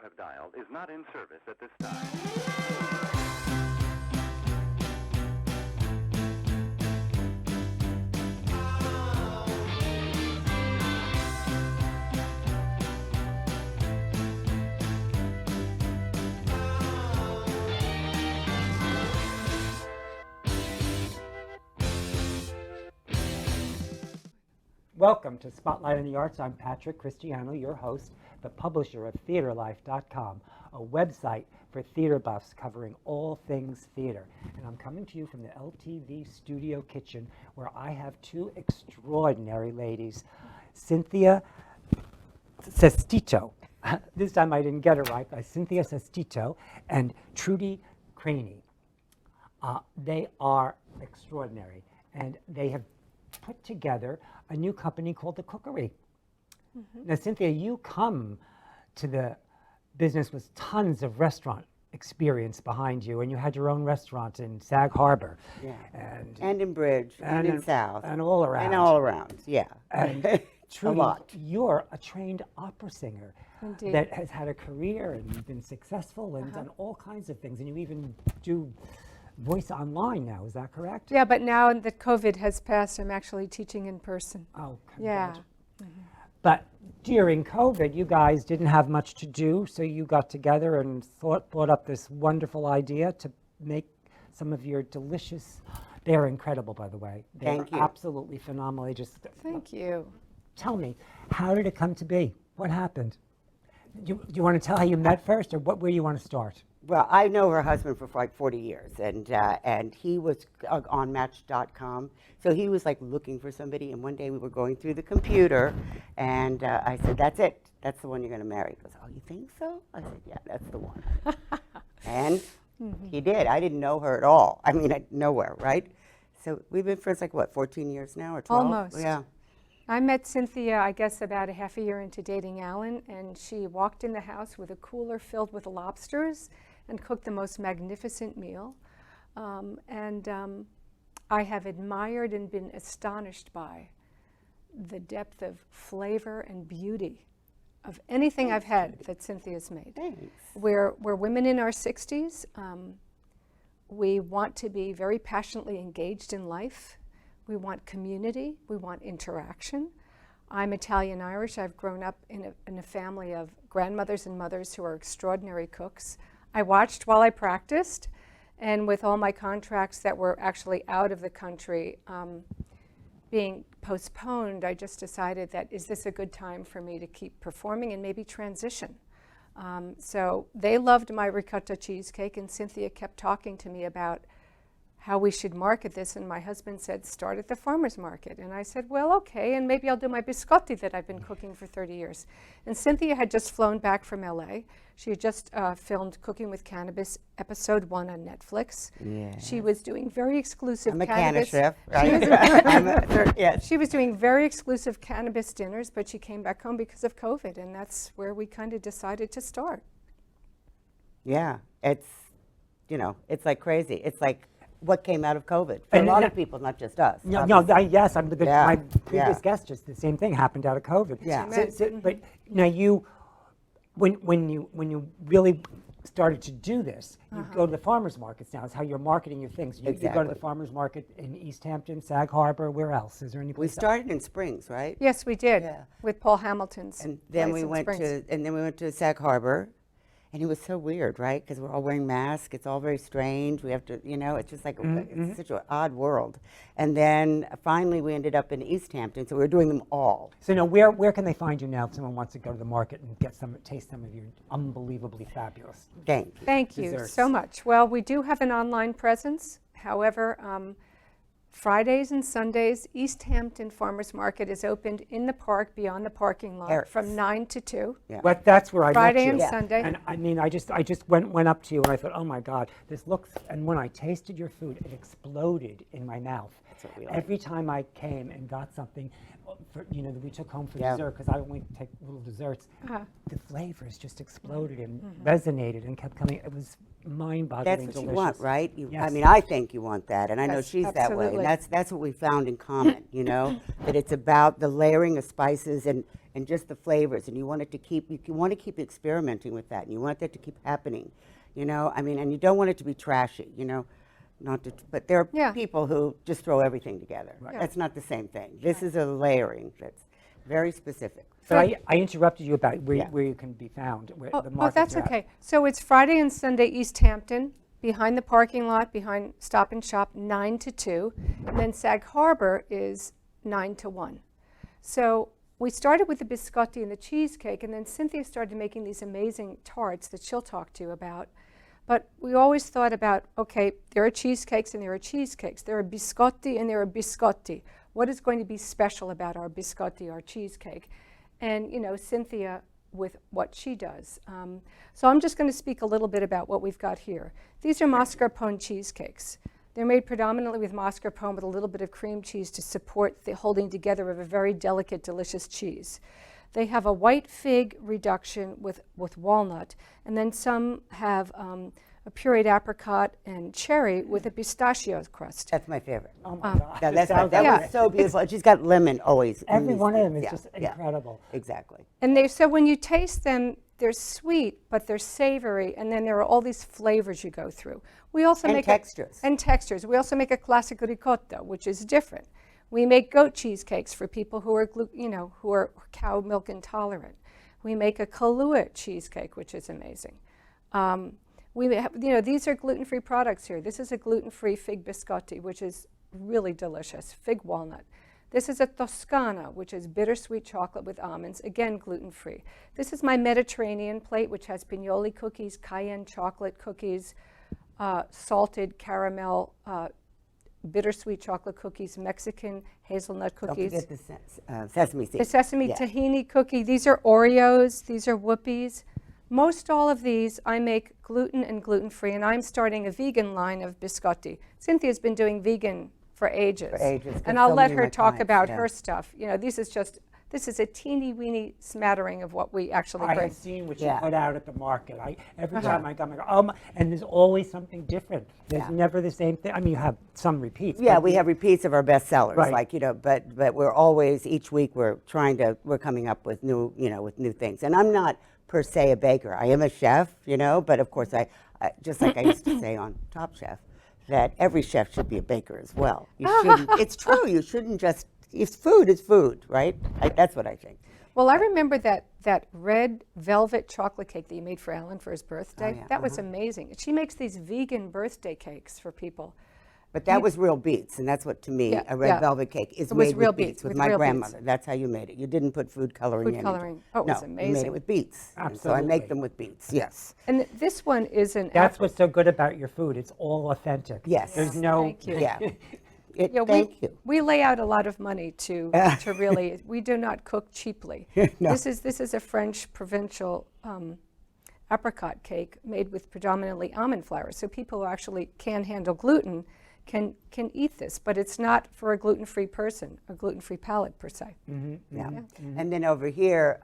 have dialed is not in service at this time. Welcome to Spotlight on the Arts. I'm Patrick Christiano, your host, the publisher of TheaterLife.com, a website for theater buffs covering all things theater. And I'm coming to you from the LTV studio kitchen, where I have two extraordinary ladies, Cynthia Sestito. This time I didn't get it right, by Cynthia Sestito and Trudy Craney. They are extraordinary, and they have put together a new company called the Cookery. Now, Cynthia, you come to the business with tons of restaurant experience behind you, and you had your own restaurant in Sag Harbor. Yeah. And in Bridge, and in South. And all around. And all around, yeah. And Trudy, a lot. You're a trained opera singer. Indeed. That has had a career and been successful and done all kinds of things, and you even do voice online now, is that correct? Yeah, but now that COVID has passed, I'm actually teaching in person. Oh, Yeah. But during COVID, you guys didn't have much to do, so you got together and thought up this wonderful idea to make some of your delicious. They're incredible, by the way. Thank you. Absolutely phenomenal. They just Thank you. tell me, how did it come to be? What happened? Do you want to tell how you met first, or where do you want to start? Well, I know her husband for like 40 years, and he was on Match.com, so he was like looking for somebody, and one day we were going through the computer, and I said, that's it, that's the one you're going to marry. He goes, oh, you think so? I said, yeah, that's the one. And he did. I didn't know her at all. I mean, nowhere, right? So we've been friends like, what, 14 years now, or 12? Almost. Yeah. I met Cynthia, I guess, about a half a year into dating Alan, and she walked in the house with a cooler filled with lobsters and cooked the most magnificent meal. I have admired and been astonished by the depth of flavor and beauty of anything I've had that Cynthia's made. Thanks. We're women in our 60s. We want to be very passionately engaged in life. We want community. We want interaction. I'm Italian-Irish. I've grown up in a family of grandmothers and mothers who are extraordinary cooks. I watched while I practiced, and with all my contracts that were actually out of the country being postponed, I just decided that, is this a good time for me to keep performing and maybe transition? So they loved my ricotta cheesecake, and Cynthia kept talking to me about how we should market this, and my husband said, start at the farmer's market. And I said, well, okay, and maybe I'll do my biscotti that I've been cooking for 30 years. And Cynthia had just flown back from LA. She had just filmed Cooking with Cannabis, episode 1 on Netflix. Yeah. She was doing very exclusive I'm a cannabis. chef, right? Yes. She was doing very exclusive cannabis dinners, but she came back home because of COVID, and that's where we kind of decided to start. Yeah, it's, it's like crazy. It's like what came out of COVID for a lot of people, not just us. Yes, my previous Yeah. guest, just the same thing happened out of COVID. Yeah. But now when you really started to do this, you go to the farmers markets now. It's how you're marketing your things. You go to Exactly. the farmers market in East Hampton, Sag Harbor. Where else? Is there any place? We started in Springs, right? Yes, we did, Yeah. with Paul Hamilton's And then place we in Springs. went to Sag Harbor, and it was so weird, right? Because we're all wearing masks. It's all very strange. We have to, it's just like it's such an odd world. And then finally we ended up in East Hampton, so we were doing them all. So now, where can they find you now if someone wants to go to the market and taste some of your unbelievably fabulous? Thank you desserts? so much. Well, we do have an online presence. However, Fridays and Sundays, East Hampton Farmers Market is opened in the park beyond the parking lot Eric's. from 9 to 2. Yeah. But that's where I Friday met you. and Sunday. And I mean, I just went up to you and I thought, oh my God, this looks. And when I tasted your food, it exploded in my mouth. That's what we like. Every time I came and got something, that we took home for Yeah. dessert, because I only take little desserts. Uh-huh. The flavors just exploded and resonated and kept coming. It was mind-boggling. That's what delicious. you want, right? I Yes. mean, I think you want that, and I know Yes, she's that way. absolutely. And that's what we found in common, that it's about the layering of spices and and just the flavors, and you want it to keep, you want to keep experimenting with that, and you want that to keep happening, you know, I mean, and you don't want it to be trashy, you know, not to, but there are Yeah. people who just throw everything together. Yeah. That's not the same thing. This is a layering that's very specific. So I interrupted you about where, Yeah. where you can be found. Where Oh, the oh, markets that's are at. okay. So it's Friday and Sunday, East Hampton, behind the parking lot, behind Stop and Shop, 9 to 2. And then Sag Harbor is 9 to 1. So we started with the biscotti and the cheesecake, and then Cynthia started making these amazing tarts that she'll talk to you about. But we always thought about, okay, there are cheesecakes and there are cheesecakes. There are biscotti and there are biscotti. What is going to be special about our biscotti, our cheesecake? And, you know, Cynthia with what she does. So I'm just going to speak a little bit about what we've got here. These are mascarpone cheesecakes. They're made predominantly with mascarpone with a little bit of cream cheese to support the holding together of a very delicate, delicious cheese. They have a white fig reduction with walnut, and then some have a pureed apricot and cherry with a pistachio crust. That's my favorite. Oh my God. That, This sounds that Yeah. was so beautiful. She's got lemon always. in Every these one of them things. is just incredible. Exactly. And they so when you taste them, they're sweet, but they're savory, and then there are all these flavors you go through. We also And make textures. and textures. We also make a classic ricotta, which is different. We make goat cheesecakes for people who are who are cow milk intolerant. We make a Kahlua cheesecake, which is amazing. We have, these are gluten-free products here. This is a gluten-free fig biscotti, which is really delicious, fig walnut. This is a Toscana, which is bittersweet chocolate with almonds, again gluten-free. This is my Mediterranean plate, which has pignoli cookies, cayenne chocolate cookies, salted caramel, bittersweet chocolate cookies, Mexican hazelnut cookies. Don't forget the sesame seeds. The sesame Yeah. tahini cookie. These are Oreos. These are Whoopies. Most all of these I make gluten and gluten-free, and I'm starting a vegan line of biscotti. Cynthia's been doing vegan for ages. For ages, 'cause And I'll so let many of her my talk clients, about yeah. her stuff. This is a teeny-weeny smattering of what we actually I bring. have seen what Yeah. you put out at the market. Every time I come, I go, oh my, and there's always something different. There's Yeah. never the same thing. I mean, you have some repeats. Yeah, but we have repeats of our best sellers, Right. like, but we're always, each week we're coming up with new things. And I'm not per se a baker. I am a chef, but of course I just like I used to say on Top Chef, that every chef should be a baker as well. You shouldn't, it's true, you shouldn't just, food is food, right? That's what I think. Well, I remember that red velvet chocolate cake that you made for Ellen for his birthday. yeah, That was amazing. She makes these vegan birthday cakes for people. But that was real beets, and that's what, to me, Yeah, a red yeah. velvet cake is It was made real with beets, with with my real beets. grandmother. That's how you made it. You didn't put food coloring Food in. coloring. Oh, it was No, you made amazing. it with beets. And so I Absolutely. make them with beets, yes. And this one is an That's what's so good about your food. It's all authentic. Yes. There's no. Thank you. Yeah. Yeah, Thank you. we lay out a lot of money to really. We do not cook cheaply. No. This is a French provincial apricot cake made with predominantly almond flour. So people who actually can handle gluten can eat this, but it's not for a gluten-free person, a gluten-free palate per se. Yeah. And then over here,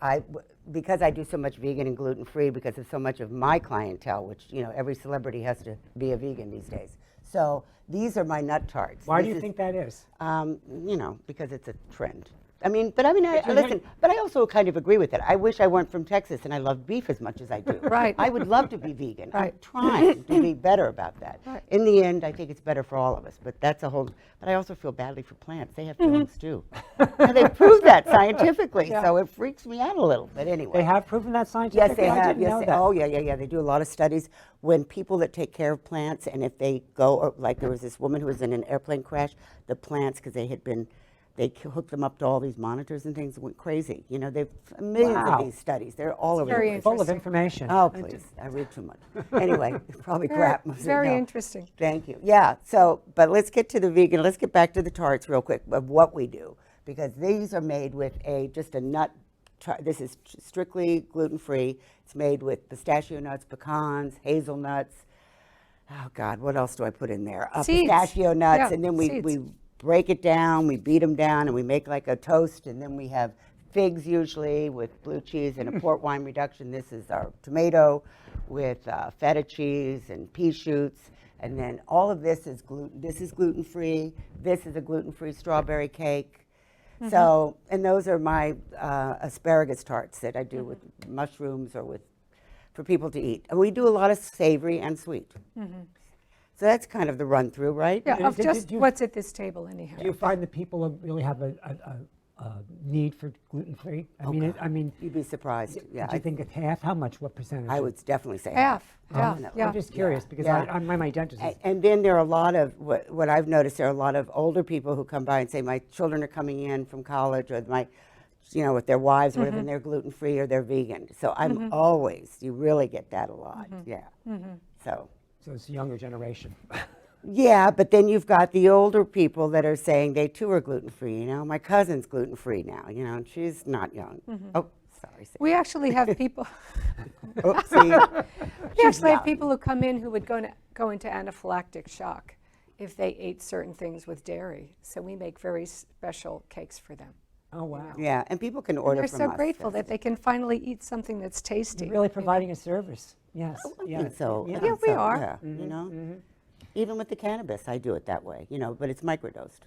because I do so much vegan and gluten-free, because of so much of my clientele, which, every celebrity has to be a vegan these days. So these are my nut tarts. Why do This you is, think that is? because it's a trend. Listen, but I also kind of agree with it. I wish I weren't from Texas and I love beef as much as I do. Right. I would love to be vegan. I'm Right. trying to be better about that. Right. In the end, I think it's better for all of us, but that's a whole, but I also feel badly for plants. They have feelings too. And they've proved that scientifically, so it freaks me out a little, but anyway. They have proven that scientifically? Yes, they I have. didn't know Yes, that. oh, yeah. They do a lot of studies when people that take care of plants, and if they go, or like there was this woman who was in an airplane crash, the plants, because they hooked them up to all these monitors and things, went crazy. They've millions Wow. of these studies. They're all over very the place. Full of Interesting. information. Oh, please. I read too much. Anyway, probably crap. Very No. interesting. Thank you. Yeah, but let's get to the vegan. Let's get back to the tarts real quick of what we do, because these are made with just a nut. This is strictly gluten-free. It's made with pistachio nuts, pecans, hazelnuts. Oh, God, what else do I put in there? Seeds. Pistachio nuts, Yeah, and then seeds. we break it down, we beat them down, and we make like a toast, and then we have figs usually with blue cheese and a port wine reduction. This is our tomato with feta cheese and pea shoots, and then all of this is gluten. This is gluten-free. This is a gluten-free strawberry cake. So, and those are my asparagus tarts that I do with mushrooms or for people to eat. And we do a lot of savory and sweet. So that's kind of the run through, right? Yeah, of Did just you- what's at this table anyhow. Do you find that people really have a need for gluten-free? I mean, You'd be surprised. Yeah, do you think it's half? How much? What percentage? I would definitely say Half, Oh, yeah. I'm just curious because Yeah. I'm my dentist. And then there are a lot of, what I've noticed, there are a lot of older people who come by and say, my children are coming in from college, or with their wives or whatever, and they're gluten-free or they're vegan. So I'm always, you really get that a lot, yeah. So it's a younger generation. yeah, but then you've got the older people that are saying they too are gluten-free, my cousin's gluten-free now, and she's not young. Oh, sorry. Sarah. We actually have people. Oopsie. We actually have people who come in who would go into anaphylactic shock if they ate certain things with dairy. So we make very special cakes for them. Oh wow! Yeah, and people can order They're from so us. grateful that they can finally eat something that's tasty. Really providing a service. Yes. I think so. Yeah. I think we so, are. Yeah, Even with the cannabis, I do it that way, but it's microdosed.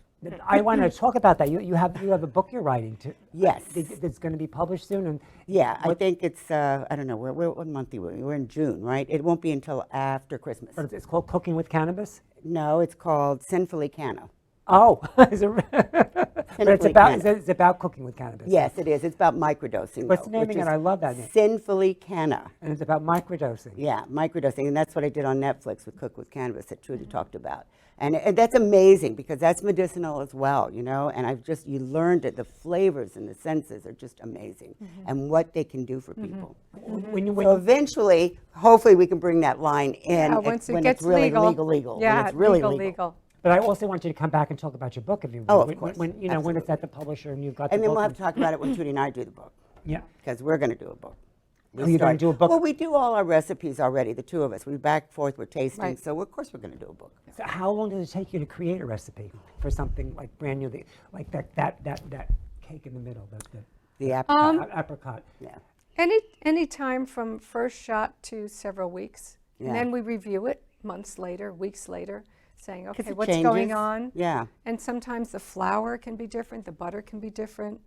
I want to talk about that. You have a book you're writing too. Yes. That's going to be published soon. And Yeah, I think it's, I don't know, what month are we? We're in June, right? It won't be until after Christmas. but it's called Cooking with Cannabis. No, it's called Sinfully Canna. Oh, is it, but Sinfully Canna. it's about cooking with cannabis. Yes, it is. It's about microdosing. What's though, the name which of it? is I love that name. Sinfully Canna. And it's about microdosing. Yeah, microdosing, and that's what I did on Netflix with Cook with Cannabis that Trudy talked about. And that's amazing because that's medicinal as well, and you learned that the flavors and the senses are just amazing and what they can do for people. So eventually, hopefully we can bring that line in once it when gets it's really legal. legal. Yeah, when it's really legal. But I also want you to come back and talk about your book if you Oh, will. of course. When it's at the publisher and you've got And the then book. we'll have to talk about it when Trudy and I do the book, Yeah. because we're going to do a book. Oh, you're gonna do a book? Well, we do all our recipes already, the two of us. We back and forth, we're tasting, Right. so of course we're going to do a book. So how long does it take you to create a recipe for something like brand new, like that cake in the middle, The apricot. apricot? Yeah. Any time from first shot to several weeks. Yeah. And then we review it months later, weeks later, saying, 'Cause okay, it what's going changes. on? Yeah. And sometimes the flour can be different, the butter can be different.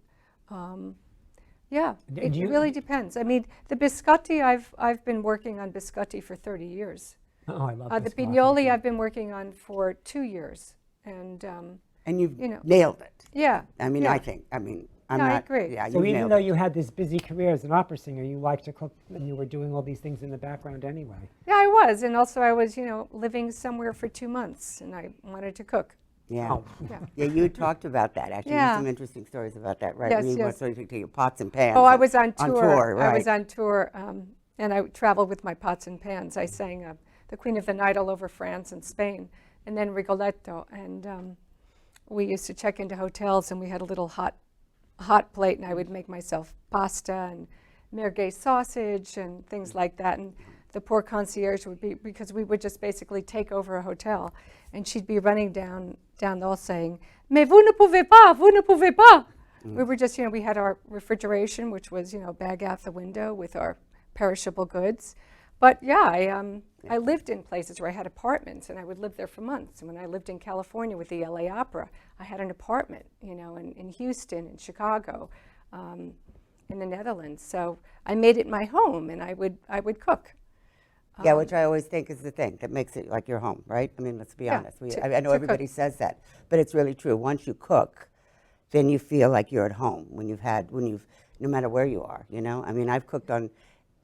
Yeah, it really depends. I mean, the biscotti, I've been working on biscotti for 30 years. Oh, I love The biscotti. pignoli I've been working on for 2 years. And And you've You know. nailed it. yeah. I mean, yeah. I'm No, I not. agree. Yeah, So you've even nailed though it. you had this busy career as an opera singer, you liked to cook and you were doing all these things in the background anyway. Yeah, I was. And also I was, living somewhere for 2 months and I wanted to cook. Yeah. Oh. Yeah. Yeah, you talked about that, actually. You Yeah. have some interesting stories about that, right? Yes, When you yes. went to your pots and pans. Oh, I was on On tour. tour, I was right. on tour, and I traveled with my pots and pans. I sang the Queen of the Night all over France and Spain, and then Rigoletto. And we used to check into hotels, and we had a little hot plate, and I would make myself pasta and merguez sausage and things like that. And the poor concierge would be, because we would just basically take over a hotel, and she'd be running down the hall saying, "Mais vous ne pouvez pas, vous ne pouvez pas." We were just, we had our refrigeration, which was, bag out the window with our perishable goods. But yeah, I lived in places where I had apartments, and I would live there for months. And when I lived in California with the LA Opera, I had an apartment, in Houston, in Chicago, in the Netherlands. So I made it my home, and I would cook. Yeah, which I always think is the thing that makes it like your home, right? I mean, let's be Yeah, honest. to I know everybody cook. says that, but it's really true. Once you cook, then you feel like you're at home no matter where you are, I mean, I've cooked on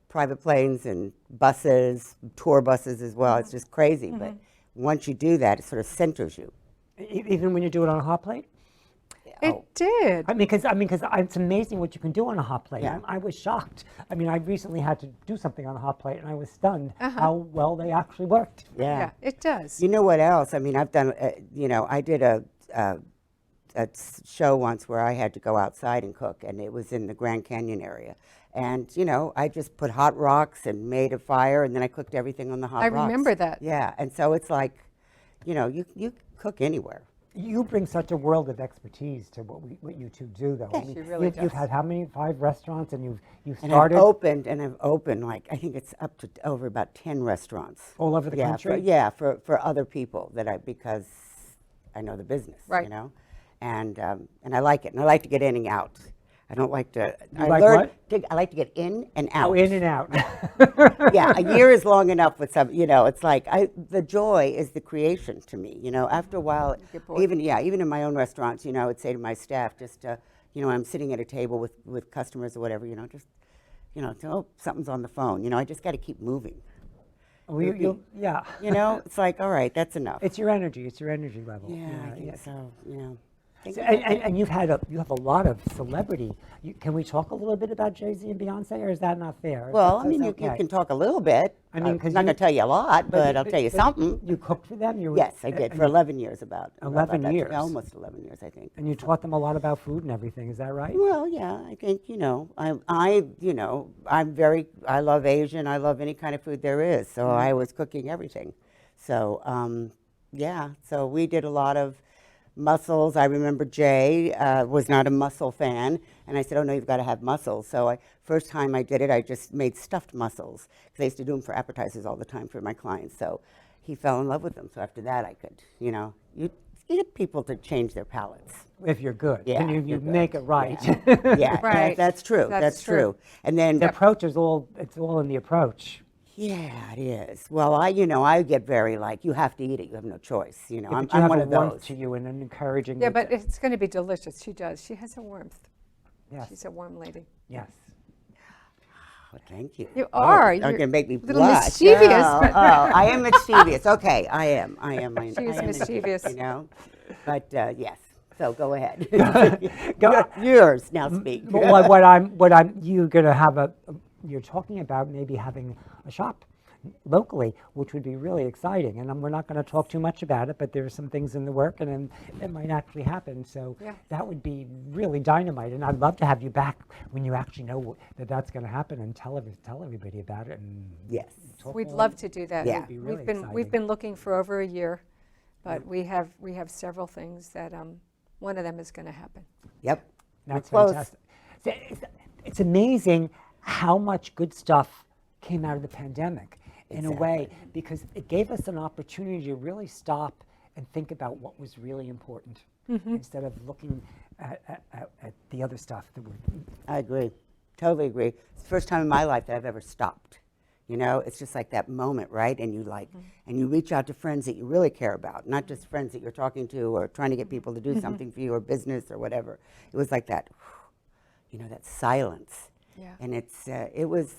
private planes and buses, tour buses as well. It's just crazy, but once you do that, it sort of centers you. Even when you do it on a hot plate? It did. I mean, because it's amazing what you can do on a hot plate. Yeah. I was shocked. I mean, I recently had to do something on a hot plate, and I was stunned how well they actually worked. Yeah, it does. You know what else? I mean, I've done, I did a show once where I had to go outside and cook, and it was in the Grand Canyon area. And, I just put hot rocks and made a fire, and then I cooked everything on the hot I rocks. remember that. Yeah, and so it's like, you cook anywhere. You bring such a world of expertise to what you two do, though. She really you've does. had how many? 5 restaurants, and you've And started I've opened like, I think it's up to over about 10 restaurants. all over the country. For other people because I know the business, Right. and I like it. And I like to get in and out. I don't like to. You like what? I like to get in and out. Oh, in and out. Yeah, a year is long enough with some. It's like the joy is the creation to me. After a while, even in my own restaurants, I would say to my staff, just I'm sitting at a table with customers or whatever, just oh, something's on the phone. I just got to keep moving. Yeah. It's like, all right, that's enough. It's your energy. It's your energy level. Yeah, I think so. So, and you have a lot of celebrity. Can we talk a little bit about Jay-Z and Beyonce, or is that not fair? Well, That's you okay. can talk a little bit. I mean, I'm 'cause not going to tell you a lot, but I'll tell you but something. You cooked for them? Yes, I did for 11 years. About 11 that. years? Yeah, almost 11 years, I think. And you taught them a lot about food and everything. Is that right? Well, yeah, I think I love Asian. I love any kind of food there is. So I was cooking everything. So so we did a lot of mussels. I remember Jay was not a mussel fan, and I said, "Oh no, you've got to have mussels." So first time I did it, I just made stuffed mussels because I used to do them for appetizers all the time for my clients. So he fell in love with them. So after that, I could, you get people to change their palates. If you're good. Yeah, And you you're good. make it right. Yeah, Right. that's true. That's That's true. And then The approach is it's all in the approach. yeah, it is. Well, I get very you have to eat it. You have no choice. But you I'm have one a of warmth those. to you and an encouraging. Yeah, but it's going to be delicious. She does. She has a warmth. Yes. She's a warm lady. Yes. Oh, thank you. You are. You're going to make me little blush. mischievous, Oh, but- I am mischievous. Okay, I am. I She is am mischievous. But yes. So go ahead. Go- Yours now. Speak. But you're going to have you're talking about maybe having a shop locally, which would be really exciting. And we're not going to talk too much about it, but there's some things in the work, and then it might actually happen. So Yeah. that would be really dynamite. And I'd love to have you back when you actually know that that's going to happen and tell everybody about it. And Yes. talk We'd more. love to do that. Yeah. It'd be really We've exciting. been looking for over a year, but we have several things that one of them is going to happen. Yep. That's We're close. fantastic. So It's amazing how much good stuff came out of the pandemic in a way, because it gave us an opportunity to really stop and think about what was really important instead of looking at the other stuff that we're. I agree. Totally agree. It's the first time in my life that I've ever stopped. It's just like that moment, right? And you and you reach out to friends that you really care about, not just friends that you're talking to or trying to get people to do something for you or business or whatever. It was like that, that silence. Yeah. And it was,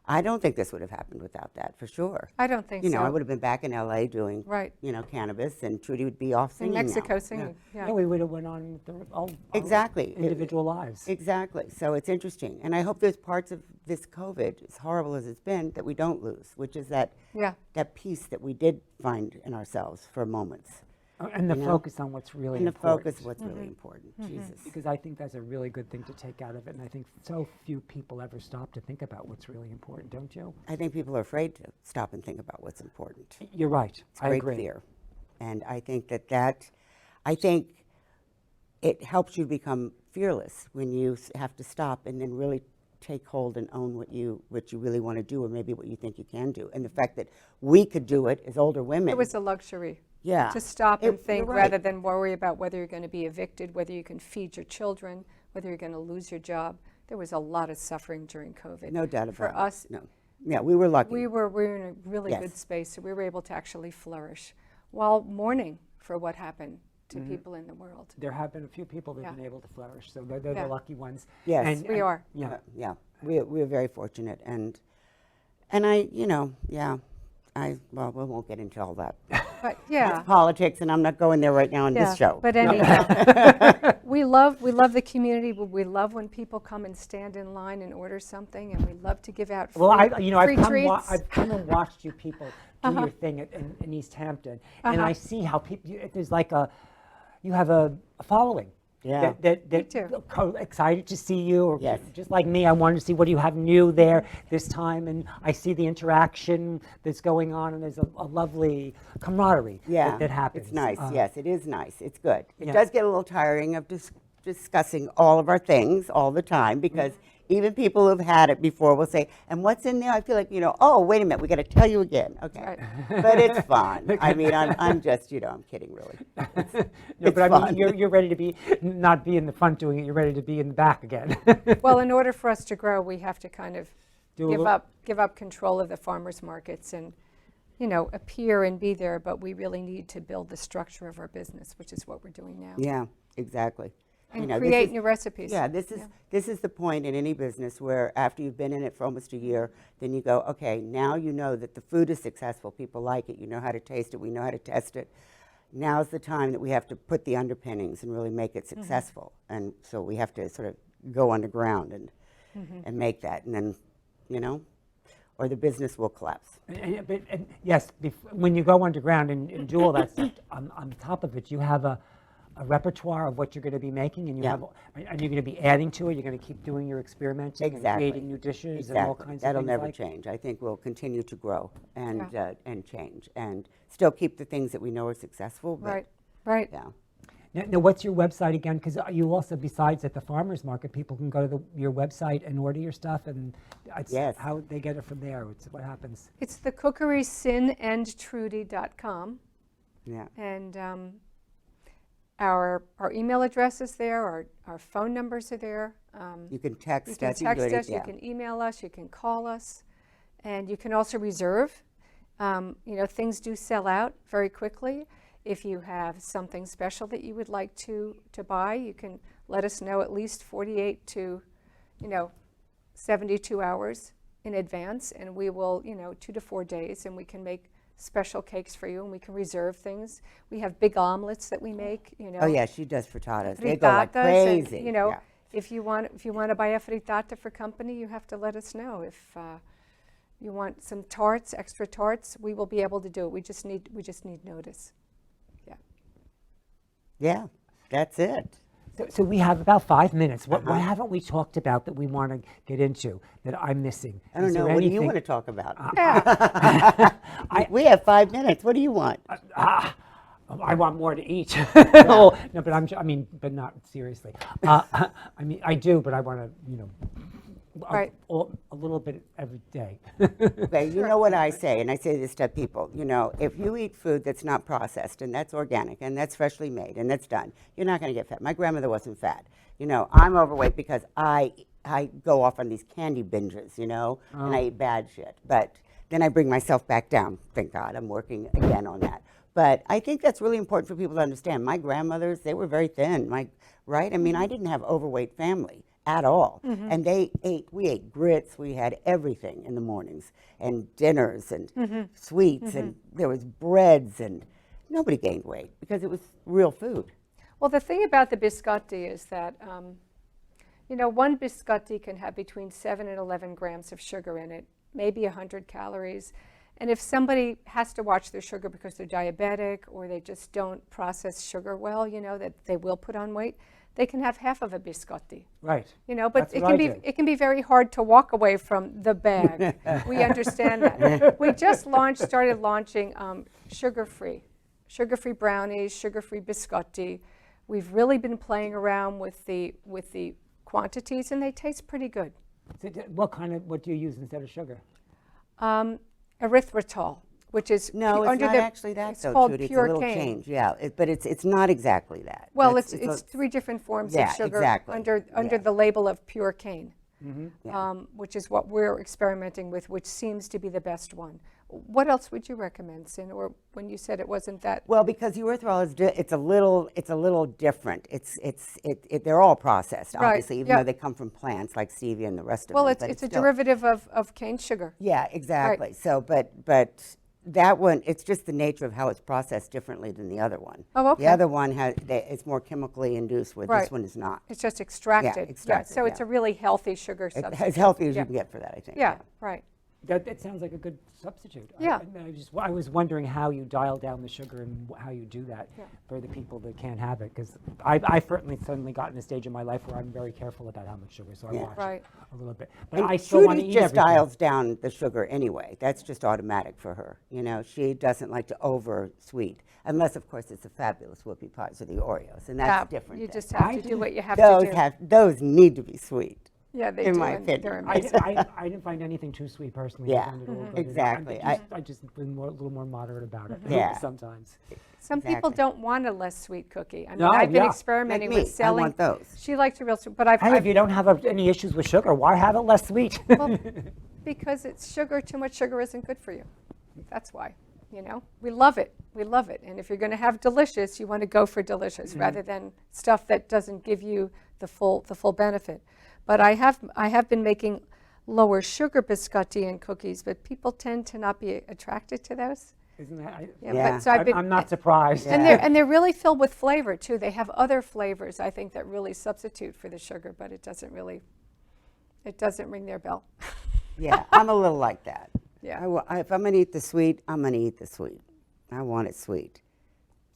I don't think this would have happened without that, for sure. I don't think so. I would have been back in LA doing, Right. Cannabis, and Trudy would be off In singing now. Mexico singing. Yeah, Yeah. we would have went on with all Exactly. individual lives. Exactly. So it's interesting. And I hope there's parts of this COVID, as horrible as it's been, that we don't lose, which is that peace that we did find in ourselves for moments. And the focus on what's really And the important. focus what's really important. Jesus. Because I think that's a really good thing to take out of it. And I think so few people ever stop to think about what's really important, don't you? I think people are afraid to stop and think about what's important. You're right. It's I great agree. fear. And I think I think it helps you become fearless when you have to stop and then really take hold and own what you really want to do, or maybe what you think you can do. And the fact that we could do it as older women. It was a luxury. Yeah. To stop and think you're right. rather than worry about whether you're going to be evicted, whether you can feed your children, whether you're going to lose your job. There was a lot of suffering during COVID. No doubt about it. For us, No. Yeah, we were lucky. we were in a really Yes. good space, so we were able to actually flourish while mourning for what happened to people in the world. There have been a few people that have Yeah. been able to flourish, so they're Yeah. the lucky ones. Yes. And, We are. Yeah. Yeah, we're very fortunate, and well, we won't get into all that. But yeah. It's politics, and I'm not going there right now on this show. But anyhow, we love the community. We love when people come and stand in line and order something, and we love to give out free, Well, I've free treats. I've come and watched you people do your thing in East Hampton, and I see how people. There's like you have a following. Yeah. That too. excited to see you, or Yes. just like me, I wanted to see what do you have new there this time, and I see the interaction that's going on, and there's a lovely camaraderie that happens. It's nice. Yes, it is nice. It's good. It Yeah. does get a little tiring of discussing all of our things all the time because even people who've had it before will say, and what's in there? I feel like, oh, wait a minute, we got to tell you again. Okay. Right. But it's fun. I mean, I'm just, I'm kidding, really. No, but I fun. mean, you're ready to not be in the front doing it, you're ready to be in the back again. Well, in order for us to grow, we have to kind of Do a little- give up control of the farmers markets and, appear and be there, but we really need to build the structure of our business, which is what we're doing now. Yeah, exactly. And this create is- new recipes. Yeah, this is the point in any business where after you've been in it for almost a year, then you go, okay, now you know that the food is successful, people like it, you know how to taste it, we know how to test it. Now's the time that we have to put the underpinnings and really make it successful. And so we have to sort of go underground and make that, and then, or the business will collapse. And yes, when you go underground and do all that stuff, on top of it, you have a repertoire of what you're going to be making, and and you're going to be adding to it. You're going to keep doing your experimenting and creating new dishes and all kinds That'll of things. never change. I think we'll continue to grow and change and still keep the things that we know are successful. But Right. Yeah. Now, what's your website again? Because you also, besides at the farmers market, people can go to your website and order your stuff, and it's Yes. how they get it from there. What happens? It's the Cookery, CynandTrudy.com. Yeah. And our email address is there, our phone numbers are there. You can text You can us. text us, yeah. you can email us, you can call us, and you can also reserve. Things do sell out very quickly. If you have something special that you would like to buy, you can let us know at least 48 to 72 hours in advance, and we will 2 to 4 days, and we can make special cakes for you, and we can reserve things. We have big omelets that we make. Oh yeah, she does frittatas. They go like frittatas, and, crazy. yeah. If you want to buy a frittata for company, you have to let us know. If you want some tarts, extra tarts, we will be able to do it. We just need notice. Yeah, that's it. So we have about 5 minutes. What haven't we talked about that we want to get into that I'm missing? I don't Is know. there What do you anything- want to talk about? Yeah. We have 5 minutes. What do you want? I want more to eat. No, but but not seriously. I do, but I want to, Right. a little bit every day. Okay, you know what I say, and I say this to people, if you eat food that's not processed, and that's organic, and that's freshly made, and that's done, you're not going to get fat. My grandmother wasn't fat. I'm overweight because I go off on these candy binges, and I eat bad shit. But then I bring myself back down. Thank God, I'm working again on that. But I think that's really important for people to understand. My grandmothers, they were very thin, right? I mean, I didn't have overweight family at all. And we ate grits, we had everything in the mornings, and dinners, and sweets, and there was breads, and nobody gained weight because it was real food. Well, the thing about the biscotti is that, one biscotti can have between 7 and 11 grams of sugar in it, maybe 100 calories. And if somebody has to watch their sugar because they're diabetic or they just don't process sugar well, that they will put on weight, they can have half of a biscotti. Right. But That's it what can I be do. it can be very hard to walk away from the bag. We understand that. We just started launching sugar-free brownies, sugar-free biscotti. We've really been playing around with the quantities, and they taste pretty good. So what do you use instead of sugar? Erythritol, which is No, it's not actually that, it's though, called Trudy. It's a pure little cane. change, yeah. But it's not exactly that. Well, That's- it's 3 different forms Yeah, of sugar exactly. under Yeah. the label of pure cane, Yeah. which is what we're experimenting with, which seems to be the best one. What else would you recommend, Sin? Or when you said it wasn't that? Well, because erythritol is it's a little different. They're all processed, Right, obviously, even yeah. though they come from plants like stevia and the rest of Well, them. it's but a still- derivative of cane sugar. Yeah, exactly. So, but that one, it's just the nature of how it's processed differently than the other one. Oh, okay. The other one it's more chemically induced, where Right. this one is not. It's just extracted. extracted, So it's yeah. a really healthy sugar substitute. As healthy as Yeah. you can get for that, I think. Yeah, right. That sounds like a good substitute. Yeah. I was wondering how you dial down the sugar and how you do that Yeah. for the people that can't have it. Because I've suddenly gotten a stage in my life where I'm very careful about how much sugar, so I Yeah. watch Right. it a little bit. But And I still want to Trudy eat just everything. dials down the sugar anyway. That's just automatic for her. She doesn't like to over sweet, unless of course it's the fabulous whoopie pies or the Oreos, and that's Yeah, different. You then. just have to do what you have those to do. those need to be sweet. Yeah, they in do. my and they're opinion. amazing. I didn't find anything too sweet personally. Yeah, I found it all good. exactly. I just been a little more moderate about it Yeah. sometimes. Some people Exactly. don't want a less sweet cookie. I mean, No, I've been yeah. experimenting Like me, with selling. I want those. She likes a real sweet, but I've, Hey, if you don't have any issues with sugar, why have it less sweet? well, because it's sugar. Too much sugar isn't good for you. That's why. You know, we love it. We love it. And if you're going to have delicious, you want to go for delicious rather than stuff that doesn't give you the full benefit. But I have been making lower sugar biscotti and cookies, but people tend to not be attracted to those. Isn't that? Yeah. But so I've been, I'm not surprised. and they're really filled with flavor too. They have other flavors I think that really substitute for the sugar, but it doesn't ring their bell. Yeah, I'm a little like that. Yeah. If I'm going to eat the sweet, I'm going to eat the sweet. I want it sweet,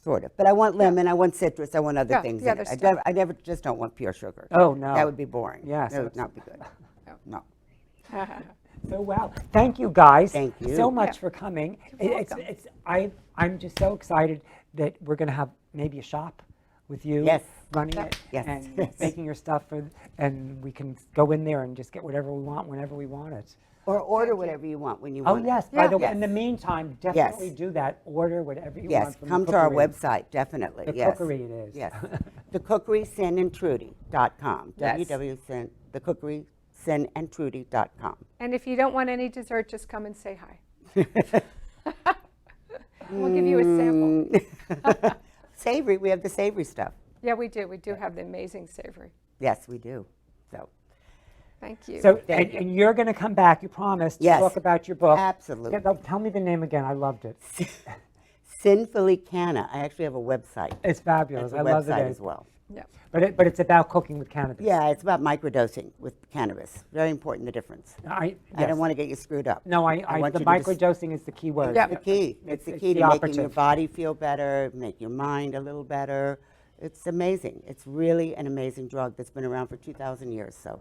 sort of. But I want lemon, I want citrus, I want other Yeah, things the in other it. stuff. I never just don't want pure sugar. Oh, no. That would be boring. Yeah, That so would not be good. No. No. So wow, thank you guys Thank you. so much Yeah. for coming. You're It's, welcome. it's, I'm just so excited that we're going to have maybe a shop with you Yes. running it Yes. and Yes. making your stuff, and we can go in there and just get whatever we want whenever we want it. Or order whatever you want when you Oh want it. yes, by the way, Yes. in the meantime, definitely do that. Order whatever you want Yes, from come the to our Cookery. website, definitely. The Yes. Cookery it is. Yes. The Cookery, CynTrudy.com. Yes. The Cookery, CynTrudy.com. And if you don't want any dessert, just come and say hi. We'll give you a sample. Savory, we have the savory stuff. Yeah, we do. We do have the amazing savory. Yes, we do. So, Thank you. So, Thank and you're going to come back, you promised, to Yes. talk about your book. Absolutely. Yeah, tell me the name again. I loved it. Sinfully Canna. I actually have a website. It's fabulous. It's a I love website it. as well. yeah. But it's about cooking with cannabis. Yeah, it's about microdosing with cannabis. Very important, the difference. I I don't yes. want to get you screwed up. No, want the you to just- microdosing is the key word. Yeah. The key. It's the key to making your body feel better, make your mind a little better. It's amazing. It's really an amazing drug that's been around for 2,000 years. So,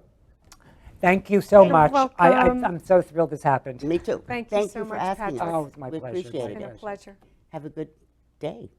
Thank you so You're much. welcome. I'm so thrilled this happened. me too. Thank you so for much, asking Patrick. us. Oh, it's my We pleasure. appreciate It's been it. a pleasure. Have a good day.